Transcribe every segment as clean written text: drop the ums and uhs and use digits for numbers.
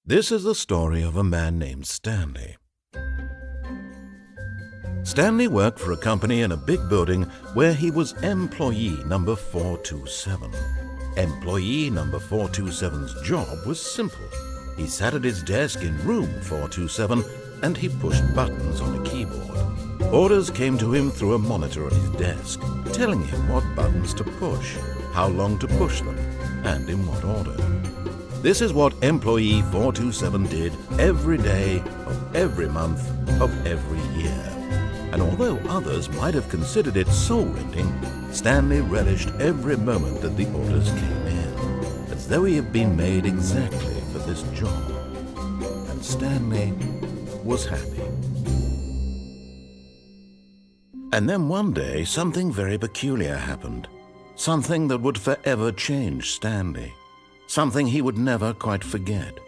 This is the story of a man named Stanley. Stanley worked for a company in a big building where he was employee number 427. Employee number 427's job was simple. He sat at his desk in room 427 and he pushed buttons on a keyboard. Orders came to him through a monitor on his desk, telling him what buttons to push, how long to push them, and in what order. This is what employee 427 did every day of every month of every year. And although others might have considered it soul-rending, Stanley relished every moment that the orders came in, as though he had been made exactly for this job. And Stanley was happy. And then one day, something very peculiar happened. Something that would forever change Stanley. Something he would never quite forget.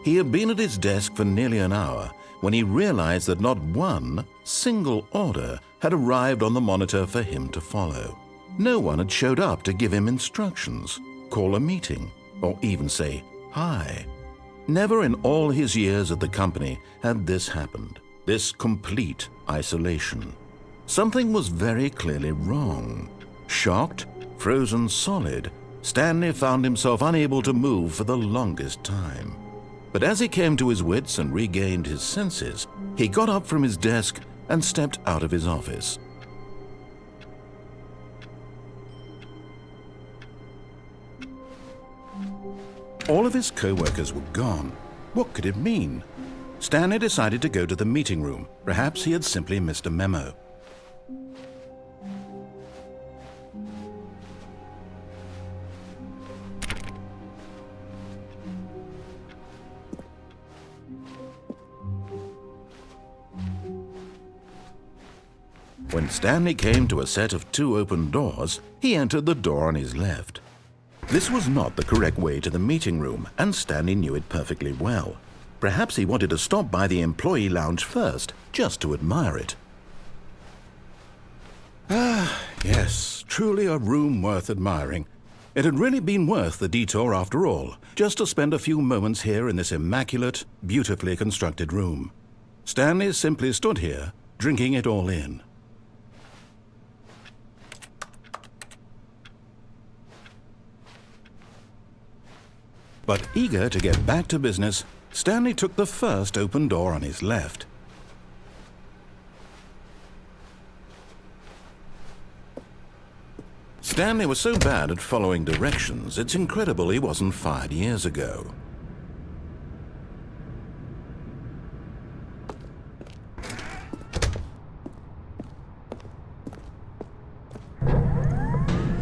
He had been at his desk for nearly an hour when he realized that not one single order had arrived on the monitor for him to follow. No one had showed up to give him instructions, call a meeting, or even say hi. Never in all his years at the company had this happened, this complete isolation. Something was very clearly wrong. Shocked, frozen solid, Stanley found himself unable to move for the longest time. But as he came to his wits and regained his senses, he got up from his desk and stepped out of his office. All of his co-workers were gone. What could it mean? Stanley decided to go to the meeting room. Perhaps he had simply missed a memo. When Stanley came to a set of 2 open doors, he entered the door on his left. This was not the correct way to the meeting room, and Stanley knew it perfectly well. Perhaps he wanted to stop by the employee lounge first, just to admire it. Yes, truly a room worth admiring. It had really been worth the detour after all, just to spend a few moments here in this immaculate, beautifully constructed room. Stanley simply stood here, drinking it all in. But eager to get back to business, Stanley took the first open door on his left. Stanley was so bad at following directions, it's incredible he wasn't fired years ago.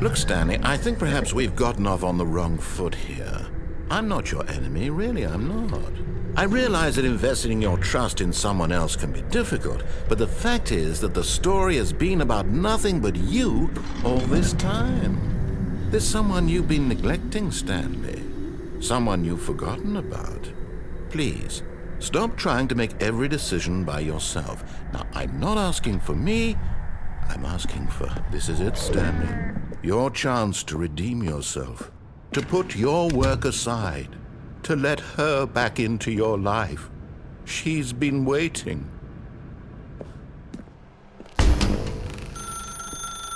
Look, Stanley, I think perhaps we've gotten off on the wrong foot here. I'm not your enemy, really, I'm not. I realize that investing your trust in someone else can be difficult, but the fact is that the story has been about nothing but you all this time. There's someone you've been neglecting, Stanley. Someone you've forgotten about. Please, stop trying to make every decision by yourself. Now, I'm not asking for me, I'm asking for, this is it, Stanley, your chance to redeem yourself. To put your work aside, to let her back into your life. She's been waiting.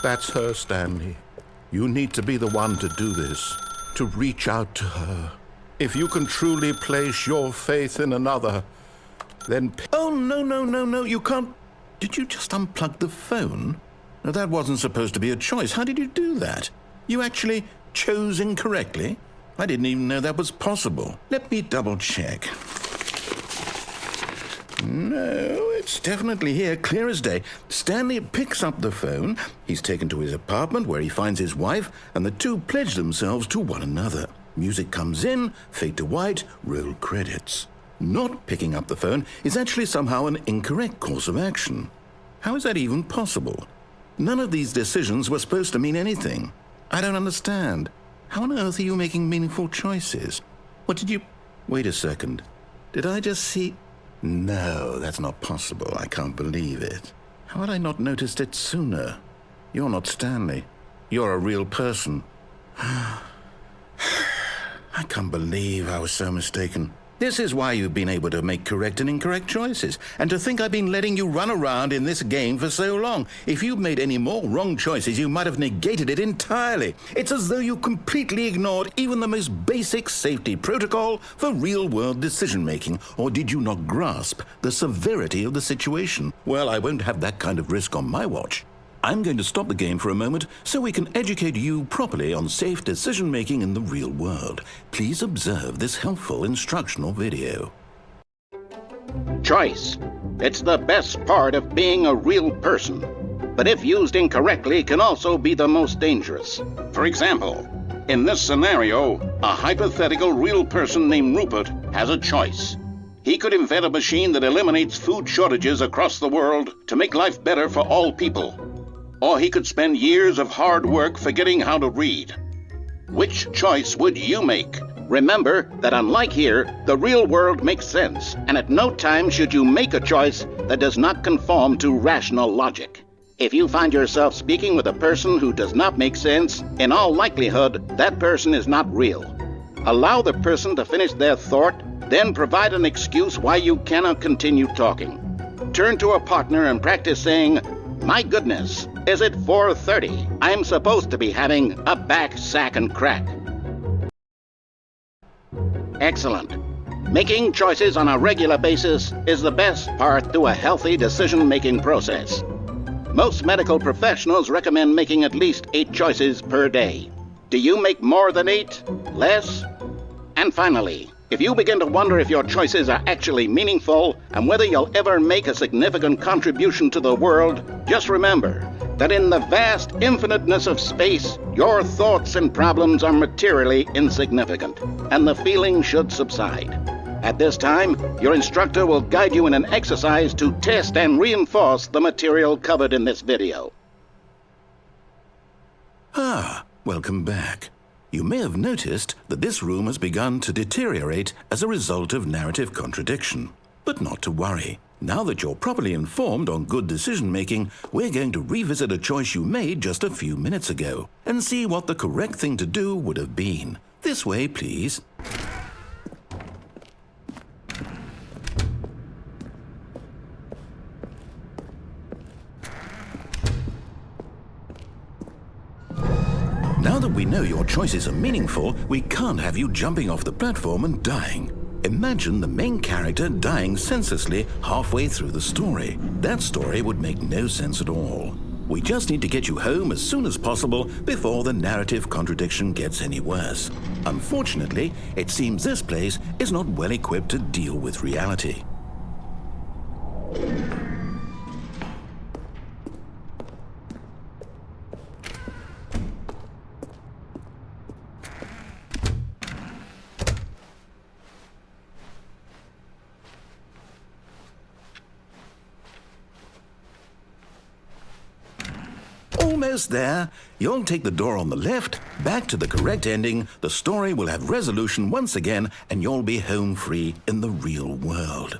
That's her, Stanley. You need to be the one to do this, to reach out to her. If you can truly place your faith in another, then... Oh, no, you can't... Did you just unplug the phone? No, that wasn't supposed to be a choice. How did you do that? You actually... chose incorrectly? I didn't even know that was possible. Let me double check. No, it's definitely here, clear as day. Stanley picks up the phone. He's taken to his apartment where he finds his wife, and the two pledge themselves to one another. Music comes in, fade to white, roll credits. Not picking up the phone is actually somehow an incorrect course of action. How is that even possible? None of these decisions were supposed to mean anything. I don't understand. How on earth are you making meaningful choices? What did you... Wait a second. Did I just see... No, that's not possible. I can't believe it. How had I not noticed it sooner? You're not Stanley. You're a real person. I can't believe I was so mistaken. This is why you've been able to make correct and incorrect choices. And to think I've been letting you run around in this game for so long. If you'd made any more wrong choices, you might have negated it entirely. It's as though you completely ignored even the most basic safety protocol for real-world decision-making. Or did you not grasp the severity of the situation? Well, I won't have that kind of risk on my watch. I'm going to stop the game for a moment so we can educate you properly on safe decision-making in the real world. Please observe this helpful instructional video. Choice. It's the best part of being a real person. But if used incorrectly, can also be the most dangerous. For example, in this scenario, a hypothetical real person named Rupert has a choice. He could invent a machine that eliminates food shortages across the world to make life better for all people. Or he could spend years of hard work forgetting how to read. Which choice would you make? Remember that unlike here, the real world makes sense, and at no time should you make a choice that does not conform to rational logic. If you find yourself speaking with a person who does not make sense, in all likelihood, that person is not real. Allow the person to finish their thought, then provide an excuse why you cannot continue talking. Turn to a partner and practice saying, "My goodness, is it 4:30? I'm supposed to be having a back, sack, and crack." Excellent. Making choices on a regular basis is the best part to a healthy decision-making process. Most medical professionals recommend making at least 8 choices per day. Do you make more than 8? Less? And finally, if you begin to wonder if your choices are actually meaningful and whether you'll ever make a significant contribution to the world, just remember that in the vast infiniteness of space, your thoughts and problems are materially insignificant, and the feeling should subside. At this time, your instructor will guide you in an exercise to test and reinforce the material covered in this video. Welcome back. You may have noticed that this room has begun to deteriorate as a result of narrative contradiction. But not to worry. Now that you're properly informed on good decision-making, we're going to revisit a choice you made just a few minutes ago and see what the correct thing to do would have been. This way, please. Now that we know your choices are meaningful, we can't have you jumping off the platform and dying. Imagine the main character dying senselessly halfway through the story. That story would make no sense at all. We just need to get you home as soon as possible before the narrative contradiction gets any worse. Unfortunately, it seems this place is not well equipped to deal with reality. Almost there. You'll take the door on the left, back to the correct ending, the story will have resolution once again, and you'll be home free in the real world.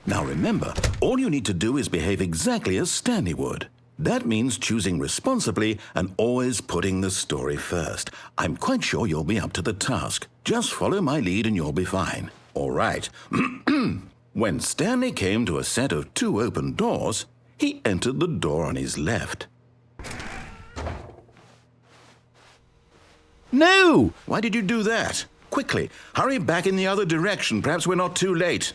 Now remember, all you need to do is behave exactly as Stanley would. That means choosing responsibly and always putting the story first. I'm quite sure you'll be up to the task. Just follow my lead and you'll be fine. All right. When Stanley came to a set of 2 open doors, he entered the door on his left. No! Why did you do that? Quickly, hurry back in the other direction. Perhaps we're not too late.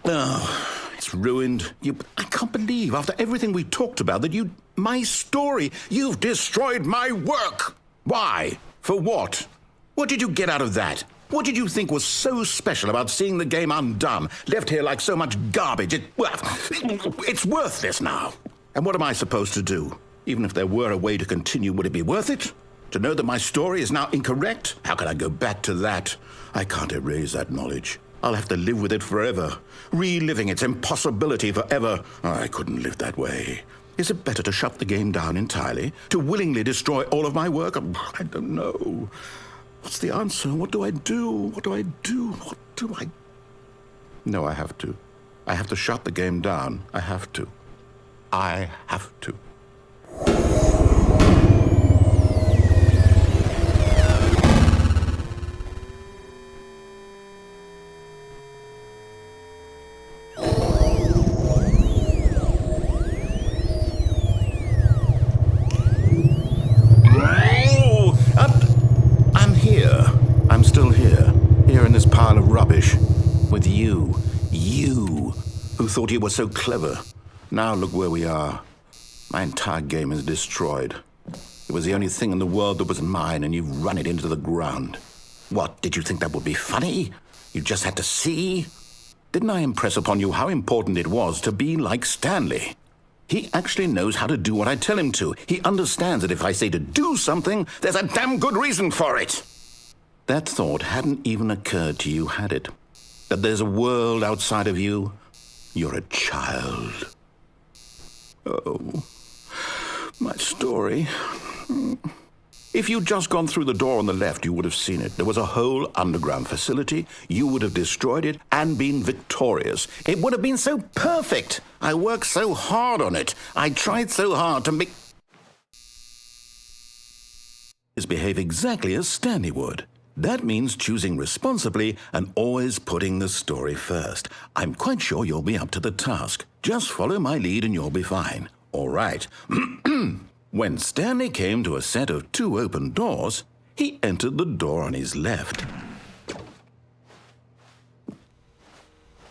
Oh, it's ruined. I can't believe, after everything we talked about, that my story, you've destroyed my work. Why? For what? What did you get out of that? What did you think was so special about seeing the game undone, left here like so much garbage? It's worthless now. And what am I supposed to do? Even if there were a way to continue, would it be worth it? To know that my story is now incorrect? How can I go back to that? I can't erase that knowledge. I'll have to live with it forever, reliving its impossibility forever. I couldn't live that way. Is it better to shut the game down entirely? To willingly destroy all of my work? I don't know. What's the answer? What do I do? What do I do? What do I... No, I have to. I have to shut the game down. I have to. I have to. I'm here. I'm still here. Here in this pile of rubbish. With you. You, who thought you were so clever. Now look where we are. My entire game is destroyed. It was the only thing in the world that was mine, and you've run it into the ground. What, did you think that would be funny? You just had to see? Didn't I impress upon you how important it was to be like Stanley? He actually knows how to do what I tell him to. He understands that if I say to do something, there's a damn good reason for it. That thought hadn't even occurred to you, had it? That there's a world outside of you? You're a child. Oh, my story. If you'd just gone through the door on the left, you would have seen it. There was a whole underground facility. You would have destroyed it and been victorious. It would have been so perfect. I worked so hard on it. I tried so hard to make... behave exactly as Stanley would. That means choosing responsibly and always putting the story first. I'm quite sure you'll be up to the task. Just follow my lead and you'll be fine. All right. When Stanley came to a set of 2 open doors, he entered the door on his left.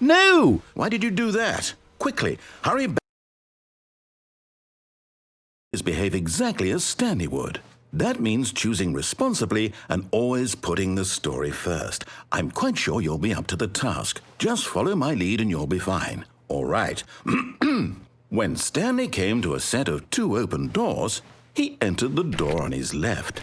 No! Why did you do that? Quickly, hurry back. Behave exactly as Stanley would. That means choosing responsibly and always putting the story first. I'm quite sure you'll be up to the task. Just follow my lead and you'll be fine. All right. When Stanley came to a set of 2 open doors, he entered the door on his left.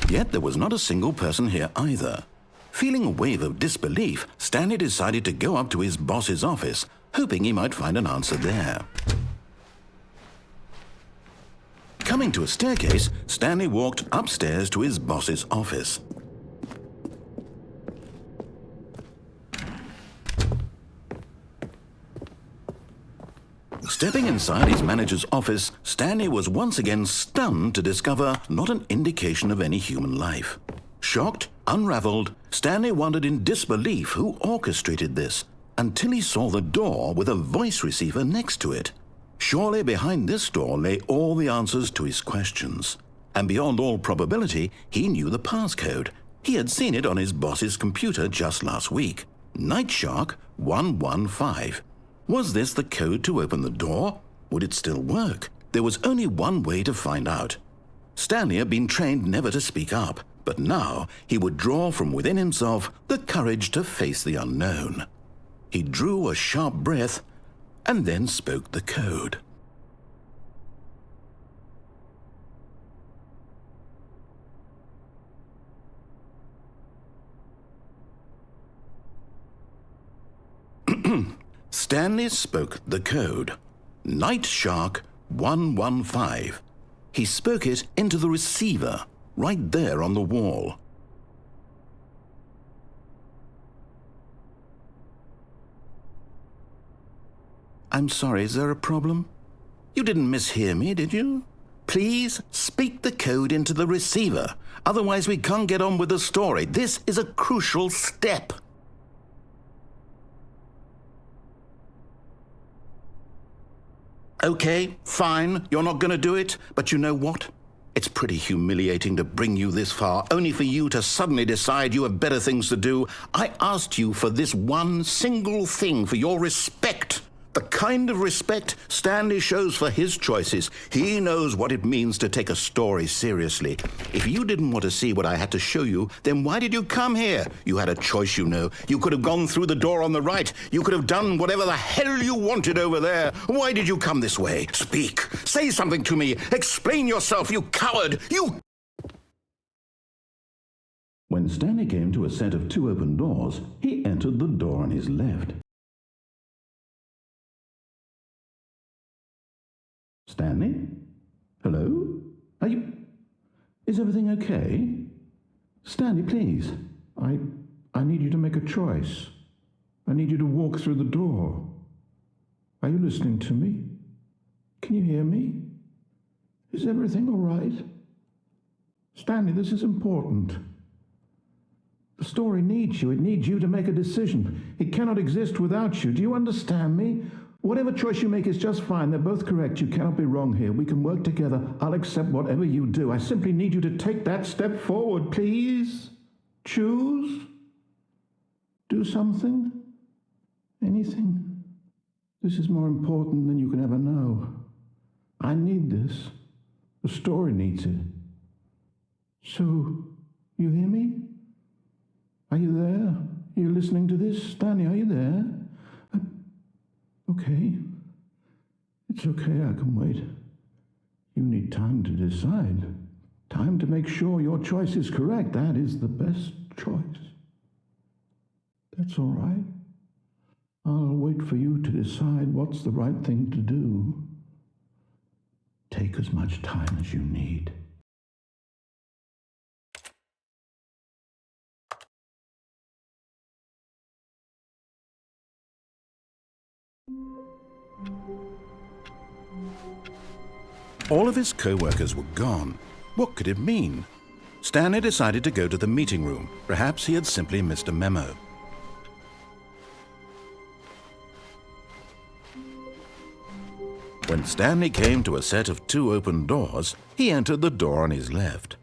Yet there was not a single person here either. Feeling a wave of disbelief, Stanley decided to go up to his boss's office, hoping he might find an answer there. Coming to a staircase, Stanley walked upstairs to his boss's office. Stepping inside his manager's office, Stanley was once again stunned to discover not an indication of any human life. Shocked, unraveled, Stanley wondered in disbelief who orchestrated this, until he saw the door with a voice receiver next to it. Surely behind this door lay all the answers to his questions. And beyond all probability, he knew the passcode. He had seen it on his boss's computer just last week. Nightshark 115. Was this the code to open the door? Would it still work? There was only one way to find out. Stanley had been trained never to speak up, but now he would draw from within himself the courage to face the unknown. He drew a sharp breath and then spoke the code. Stanley spoke the code. Nightshark 115. He spoke it into the receiver, right there on the wall. I'm sorry, is there a problem? You didn't mishear me, did you? Please speak the code into the receiver. Otherwise we can't get on with the story. This is a crucial step. Okay, fine, you're not going to do it, but you know what? It's pretty humiliating to bring you this far, only for you to suddenly decide you have better things to do. I asked you for this one single thing, for your respect. The kind of respect Stanley shows for his choices. He knows what it means to take a story seriously. If you didn't want to see what I had to show you, then why did you come here? You had a choice, you know. You could have gone through the door on the right. You could have done whatever the hell you wanted over there. Why did you come this way? Speak. Say something to me. Explain yourself, you coward. You... When Stanley came to a set of 2 open doors, he entered the door on his left. Stanley? Hello? Are you... Is everything okay? Stanley, please. I need you to make a choice. I need you to walk through the door. Are you listening to me? Can you hear me? Is everything all right? Stanley, this is important. The story needs you. It needs you to make a decision. It cannot exist without you. Do you understand me? Whatever choice you make is just fine. They're both correct. You cannot be wrong here. We can work together. I'll accept whatever you do. I simply need you to take that step forward, please. Choose. Do something. Anything. This is more important than you can ever know. I need this. The story needs it. So, you hear me? Are you there? Are you listening to this? Stanley, are you there? Okay. It's okay, I can wait. You need time to decide. Time to make sure your choice is correct. That is the best choice. That's all right. I'll wait for you to decide what's the right thing to do. Take as much time as you need. All of his co-workers were gone. What could it mean? Stanley decided to go to the meeting room. Perhaps he had simply missed a memo. When Stanley came to a set of 2 open doors, he entered the door on his left.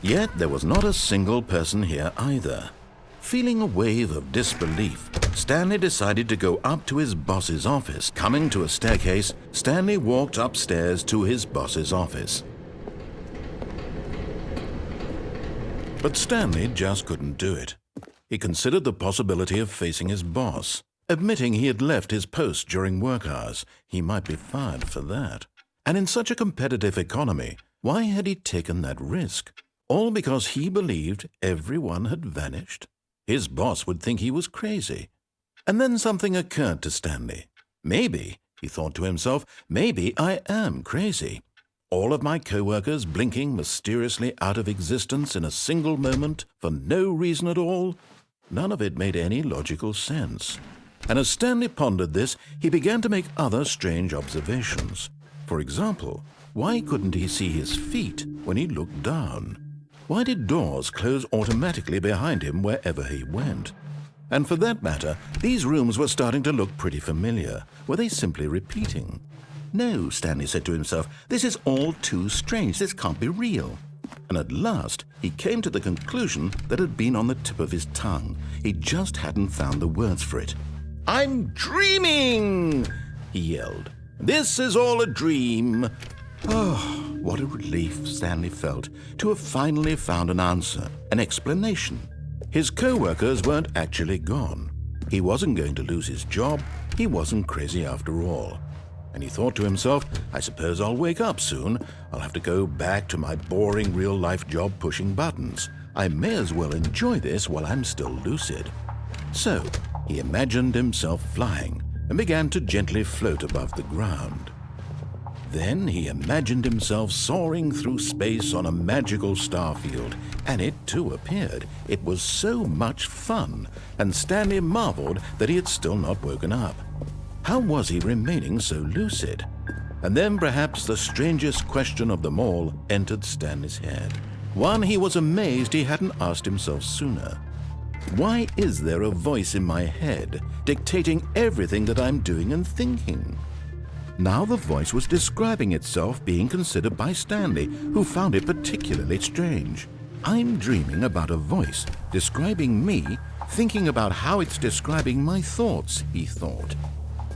Yet there was not a single person here either. Feeling a wave of disbelief, Stanley decided to go up to his boss's office. Coming to a staircase, Stanley walked upstairs to his boss's office. But Stanley just couldn't do it. He considered the possibility of facing his boss. Admitting he had left his post during work hours, he might be fired for that. And in such a competitive economy, why had he taken that risk? All because he believed everyone had vanished? His boss would think he was crazy. And then something occurred to Stanley. Maybe, he thought to himself, maybe I am crazy. All of my co-workers blinking mysteriously out of existence in a single moment for no reason at all? None of it made any logical sense. And as Stanley pondered this, he began to make other strange observations. For example, why couldn't he see his feet when he looked down? Why did doors close automatically behind him wherever he went? And for that matter, these rooms were starting to look pretty familiar. Were they simply repeating? No, Stanley said to himself, this is all too strange. This can't be real. And at last, he came to the conclusion that had been on the tip of his tongue. He just hadn't found the words for it. "I'm dreaming!" he yelled. "This is all a dream." Oh, what a relief Stanley felt to have finally found an answer, an explanation. His co-workers weren't actually gone. He wasn't going to lose his job. He wasn't crazy after all. And he thought to himself, I suppose I'll wake up soon. I'll have to go back to my boring real-life job pushing buttons. I may as well enjoy this while I'm still lucid. So he imagined himself flying and began to gently float above the ground. Then he imagined himself soaring through space on a magical starfield, and it too appeared. It was so much fun, and Stanley marveled that he had still not woken up. How was he remaining so lucid? And then perhaps the strangest question of them all entered Stanley's head. One he was amazed he hadn't asked himself sooner. Why is there a voice in my head dictating everything that I'm doing and thinking? Now the voice was describing itself being considered by Stanley, who found it particularly strange. I'm dreaming about a voice describing me, thinking about how it's describing my thoughts, he thought.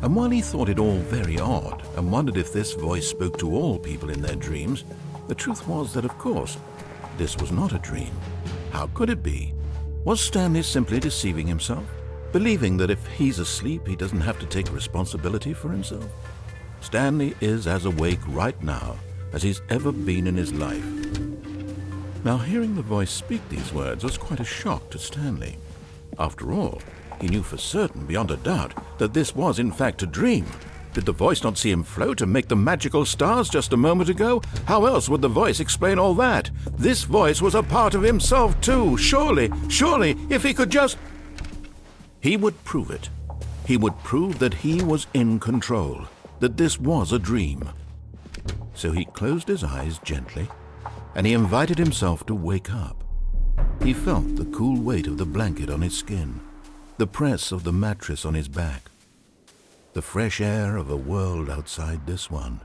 And while he thought it all very odd and wondered if this voice spoke to all people in their dreams, the truth was that, of course, this was not a dream. How could it be? Was Stanley simply deceiving himself, believing that if he's asleep, he doesn't have to take responsibility for himself? Stanley is as awake right now as he's ever been in his life. Now, hearing the voice speak these words was quite a shock to Stanley. After all, he knew for certain, beyond a doubt, that this was in fact a dream. Did the voice not see him float and make the magical stars just a moment ago? How else would the voice explain all that? This voice was a part of himself too. Surely, if he could just... He would prove it. He would prove that he was in control, that this was a dream. So he closed his eyes gently, and he invited himself to wake up. He felt the cool weight of the blanket on his skin, the press of the mattress on his back, the fresh air of a world outside this one.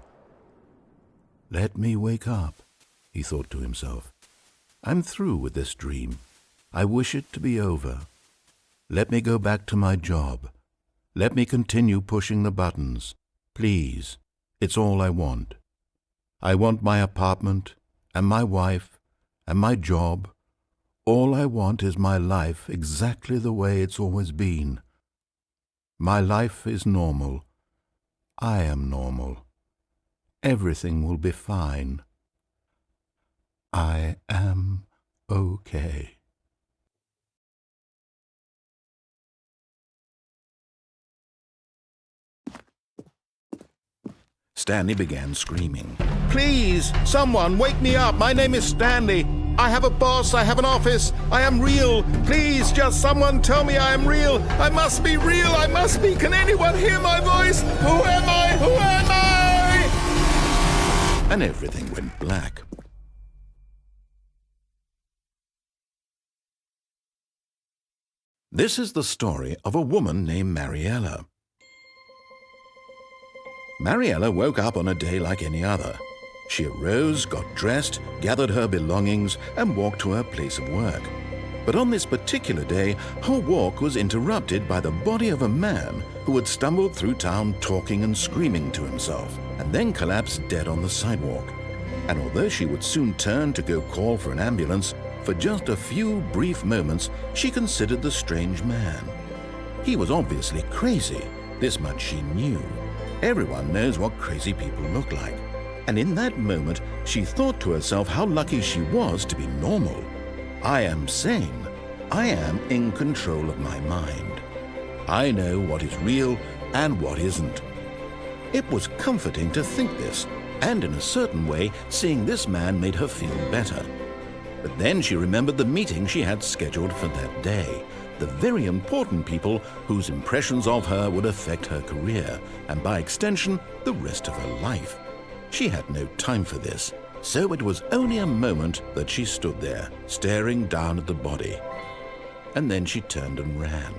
Let me wake up, he thought to himself. I'm through with this dream. I wish it to be over. Let me go back to my job. Let me continue pushing the buttons. Please, it's all I want. I want my apartment, and my wife, and my job. All I want is my life exactly the way it's always been. My life is normal. I am normal. Everything will be fine. I am okay. Stanley began screaming. Please, someone, wake me up. My name is Stanley. I have a boss. I have an office. I am real. Please, just someone tell me I am real. I must be real. I must be. Can anyone hear my voice? Who am I? Who am I? And everything went black. This is the story of a woman named Mariella. Mariella woke up on a day like any other. She arose, got dressed, gathered her belongings, and walked to her place of work. But on this particular day, her walk was interrupted by the body of a man who had stumbled through town talking and screaming to himself, and then collapsed dead on the sidewalk. And although she would soon turn to go call for an ambulance, for just a few brief moments she considered the strange man. He was obviously crazy, this much she knew. Everyone knows what crazy people look like. And in that moment, she thought to herself how lucky she was to be normal. I am sane. I am in control of my mind. I know what is real and what isn't. It was comforting to think this, and in a certain way, seeing this man made her feel better. But then she remembered the meeting she had scheduled for that day, the very important people whose impressions of her would affect her career, and by extension, the rest of her life. She had no time for this, so it was only a moment that she stood there, staring down at the body. And then she turned and ran.